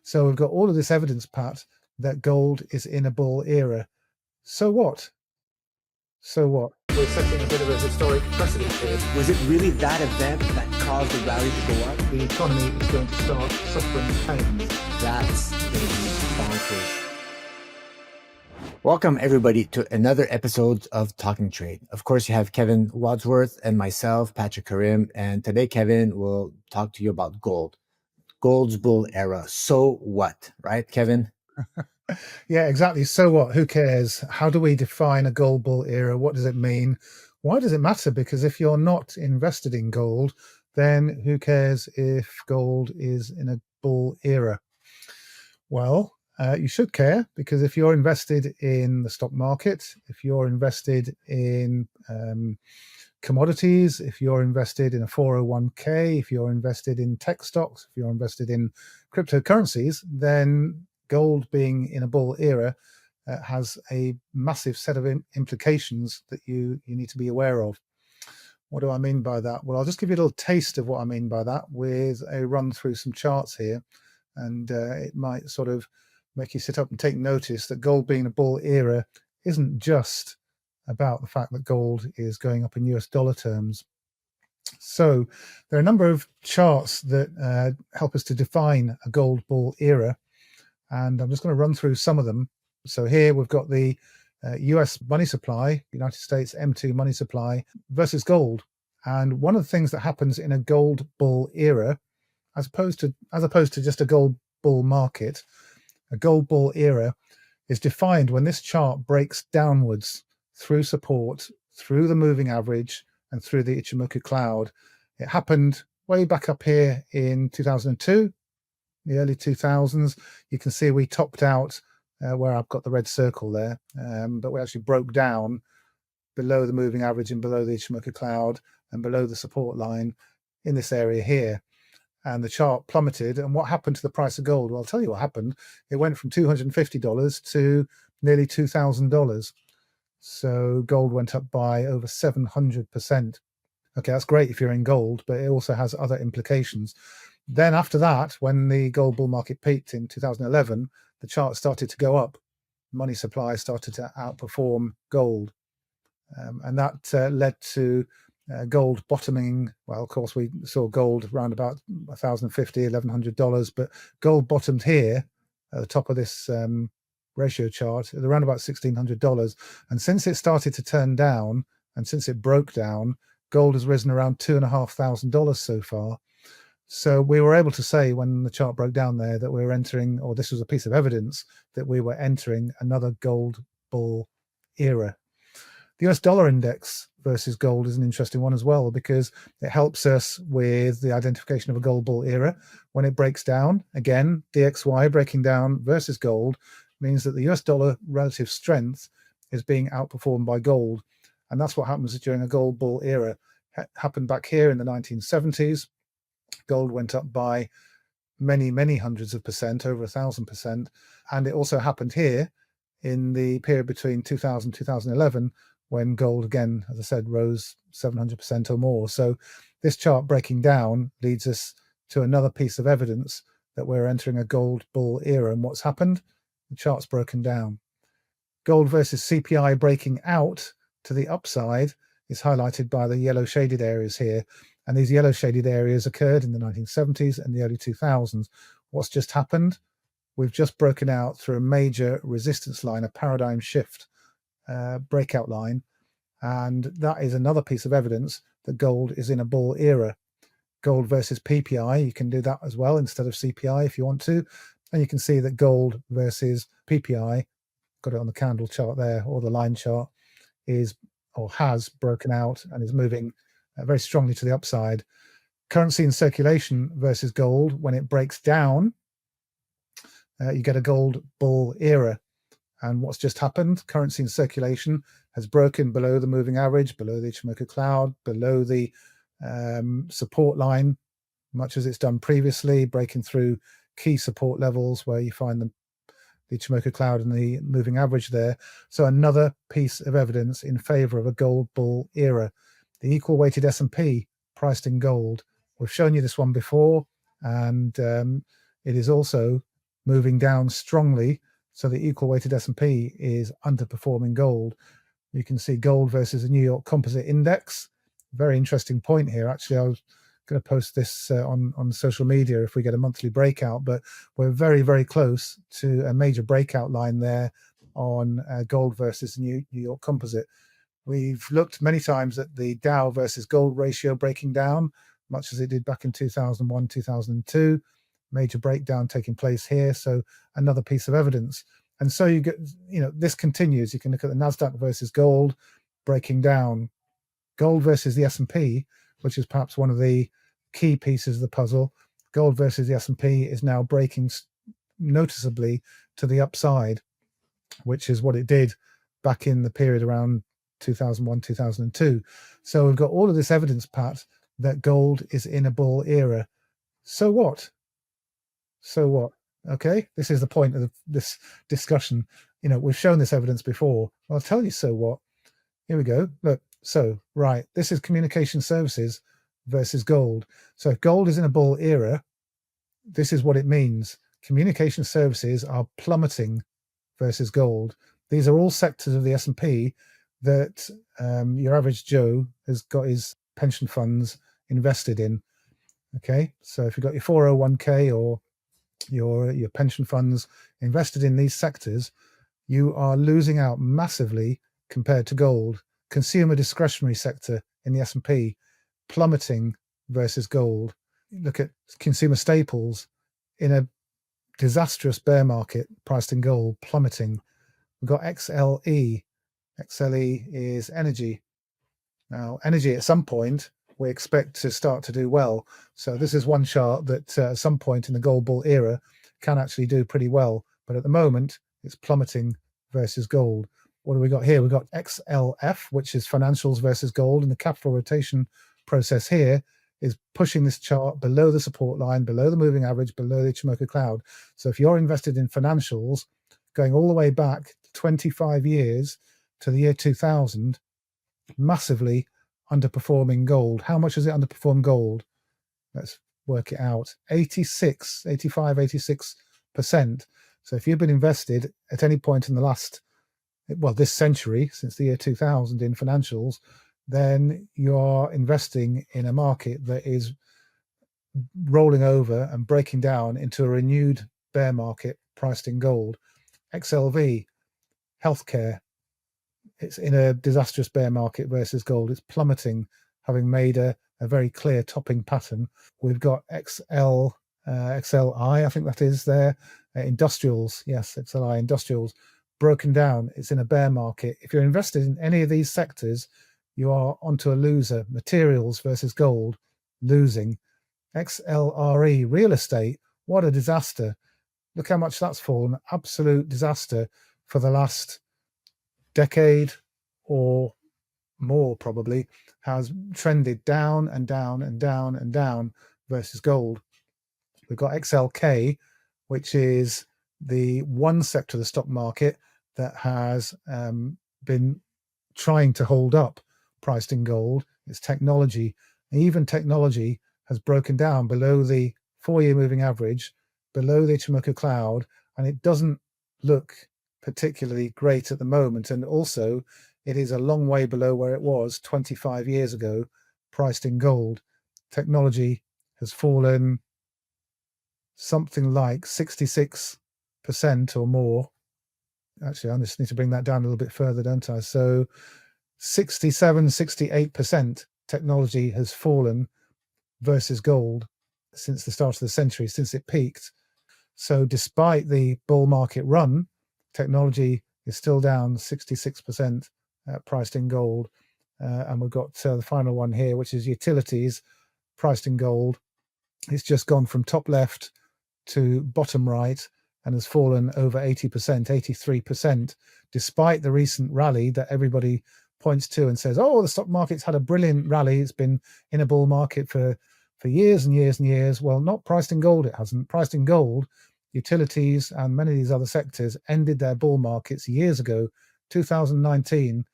So we've got all of this evidence, Pat, that gold is in a bull era. So what? So what? We're setting a bit of a historic precedent here. Was it really that event that caused the rally to go up? The economy is going to start suffering pain. That's going to be bonkers. Welcome, everybody, to another episode of Talking Trade. Of course, you have Kevin Wadsworth and myself, Patrick Karim. And today, Kevin will talk to you about gold. Gold's bull era. So what? Right, Kevin? Yeah, exactly. So what? Who cares? How do we define a gold bull era? What does it mean? Why does it matter? Because if you're not invested in gold, then who cares if gold is in a bull era? Well, you should care, because if you're invested in the stock market, if you're invested in commodities, if you're invested in a 401k, if you're invested in tech stocks, if you're invested in cryptocurrencies, then gold being in a bull era has a massive set of implications that you need to be aware of. What do I mean by that? Well, I'll just give you a little taste of what I mean by that with a run through some charts here, and it might sort of make you sit up and take notice that gold being a bull era isn't just about the fact that gold is going up in US dollar terms. So there are a number of charts that help us to define a gold bull era, and I'm just going to run through some of them. So here we've got the US money supply, United States M2 money supply versus gold. And one of the things that happens in a gold bull era, as opposed to just a gold bull market, a gold bull era is defined when this chart breaks downwards through support, through the moving average, and through the Ichimoku cloud. It happened way back up here in 2002, the early 2000s. You can see we topped out where I've got the red circle there, but we actually broke down below the moving average and below the Ichimoku cloud and below the support line in this area here. And the chart plummeted. And what happened to the price of gold? Well, I'll tell you what happened. It went from $250 to nearly $2,000. So gold went up by over 700%. Okay, that's great if you're in gold, but it also has other implications. Then after that, when the gold bull market peaked in 2011, the chart started to go up. Money supply started to outperform gold. And that led to gold bottoming. Well, of course, we saw gold around about $1,050, $1,100, but gold bottomed here at the top of this ratio chart at around about $1,600. And since it started to turn down, and since it broke down, gold has risen around $2,500 so far. So we were able to say when the chart broke down there that we were entering, or this was a piece of evidence that we were entering another gold bull era. The US dollar index versus gold is an interesting one as well, because it helps us with the identification of a gold bull era. When it breaks down, again, DXY breaking down versus gold means that the US dollar relative strength is being outperformed by gold. And that's what happens during a gold bull era. It happened back here in the 1970s. Gold went up by many, many hundreds of percent, over 1,000%. And it also happened here in the period between 2000 and 2011, when gold, again, as I said, rose 700% or more. So this chart breaking down leads us to another piece of evidence that we're entering a gold bull era. And what's happened? The chart's broken down. Gold versus CPI breaking out to the upside is highlighted by the yellow shaded areas here. And these yellow shaded areas occurred in the 1970s and the early 2000s. What's just happened? We've just broken out through a major resistance line, a paradigm shift breakout line. And that is another piece of evidence that gold is in a bull era. Gold versus PPI, you can do that as well instead of CPI if you want to. And you can see that gold versus PPI, got it on the candle chart there, or the line chart, is or has broken out and is moving very strongly to the upside. Currency in circulation versus gold, when it breaks down, you get a gold bull era. And what's just happened? Currency in circulation has broken below the moving average, below the Ichimoku cloud, below the support line, much as it's done previously, breaking through key support levels where you find the Ichimoku cloud and the moving average there. So another piece of evidence in favor of a gold bull era. The equal weighted S&P priced in gold. We've shown you this one before, and it is also moving down strongly. So the equal weighted S&P is underperforming gold. You can see gold versus the New York Composite Index. Very interesting point here. Actually, I was going to post this on social media if we get a monthly breakout, but we're very, very close to a major breakout line there on gold versus the New York Composite. We've looked many times at the Dow versus gold ratio breaking down, much as it did back in 2001, 2002. Major breakdown taking place here. So another piece of evidence. And so you get, this continues. You can look at the NASDAQ versus gold breaking down. Gold versus the S&P, which is perhaps one of the key pieces of the puzzle. Gold versus the S&P is now breaking noticeably to the upside, which is what it did back in the period around 2001, 2002. So we've got all of this evidence, Pat, that gold is in a bull era. So what? So what? Okay, this is the point of this discussion. We've shown this evidence before. I'll tell you so what. Here we go. Look, so, right, this is communication services versus gold. So if gold is in a bull era, this is what it means. Communication services are plummeting versus gold. These are all sectors of the S&P that your average Joe has got his pension funds invested in. Okay, so if you've got your 401k or your pension funds invested in these sectors, you are losing out massively compared to gold. Consumer discretionary sector in the S&P plummeting versus gold. Look at consumer staples in a disastrous bear market priced in gold plummeting. We've got XLE. XLE is energy. Now, energy at some point we expect to start to do well. So this is one chart that at some point in the gold bull era can actually do pretty well. But at the moment, it's plummeting versus gold. What do we got here? We've got XLF, which is financials versus gold. And the capital rotation process here is pushing this chart below the support line, below the moving average, below the Ichimoku cloud. So if you're invested in financials, going all the way back 25 years to the year 2000, massively underperforming gold. How much has it underperformed gold? Let's work it out. 86%. So if you've been invested at any point in the last, this century, since the year 2000 in financials, then you're investing in a market that is rolling over and breaking down into a renewed bear market priced in gold. XLV, healthcare, it's in a disastrous bear market versus gold. It's plummeting, having made a very clear topping pattern. We've got XLI, I think that is there. Industrials, yes, XLI industrials, broken down. It's in a bear market. If you're invested in any of these sectors, you are onto a loser. Materials versus gold, losing. XLRE, real estate, what a disaster. Look how much that's fallen. Absolute disaster for the last decade or more, probably, has trended down and down and down and down versus gold. We've got XLK, which is the one sector of the stock market that has been trying to hold up priced in gold. It's technology. And even technology has broken down below the 4-year moving average, below the Ichimoku cloud, and it doesn't look particularly great at the moment. And also, it is a long way below where it was 25 years ago, priced in gold. Technology has fallen something like 66% or more. Actually, I just need to bring that down a little bit further, don't I? So 67, 68% technology has fallen versus gold since the start of the century, since it peaked. So despite the bull market run, technology is still down 66% priced in gold. And we've got the final one here, which is utilities priced in gold. It's just gone from top left to bottom right and has fallen over 80%, 83%, despite the recent rally that everybody points to and says, oh, the stock market's had a brilliant rally. It's been in a bull market for years and years and years. Well, not priced in gold, it hasn't. Priced in gold, utilities and many of these other sectors ended their bull markets years ago. 2019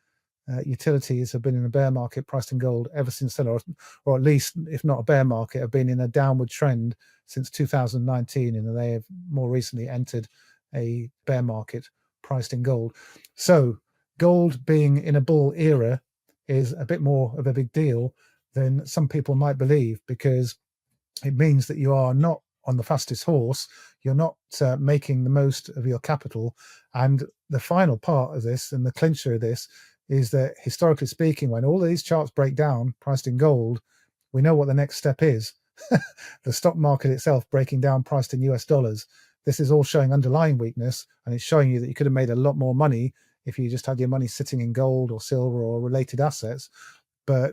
utilities have been in a bear market priced in gold ever since then, or at least, if not a bear market, have been in a downward trend since 2019, and they have more recently entered a bear market priced in gold. So gold being in a bull era is a bit more of a big deal than some people might believe, because it means that you are not on the fastest horse, you're not making the most of your capital. And the final part of this, and the clincher of this, is that historically speaking, when all of these charts break down priced in gold, we know what the next step is. The stock market itself breaking down priced in US dollars. This is all showing underlying weakness, and it's showing you that you could have made a lot more money if you just had your money sitting in gold or silver or related assets. But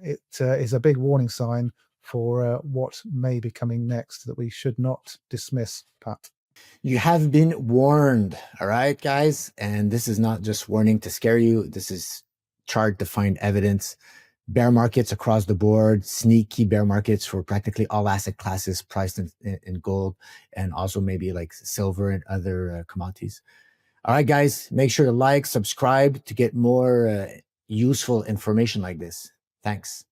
it is a big warning sign for what may be coming next that we should not dismiss, Pat. You have been warned, all right, guys? And this is not just warning to scare you. This is chart defined evidence. Bear markets across the board, sneaky bear markets for practically all asset classes priced in gold, and also maybe like silver and other commodities. All right, guys, make sure to like, subscribe to get more useful information like this. Thanks.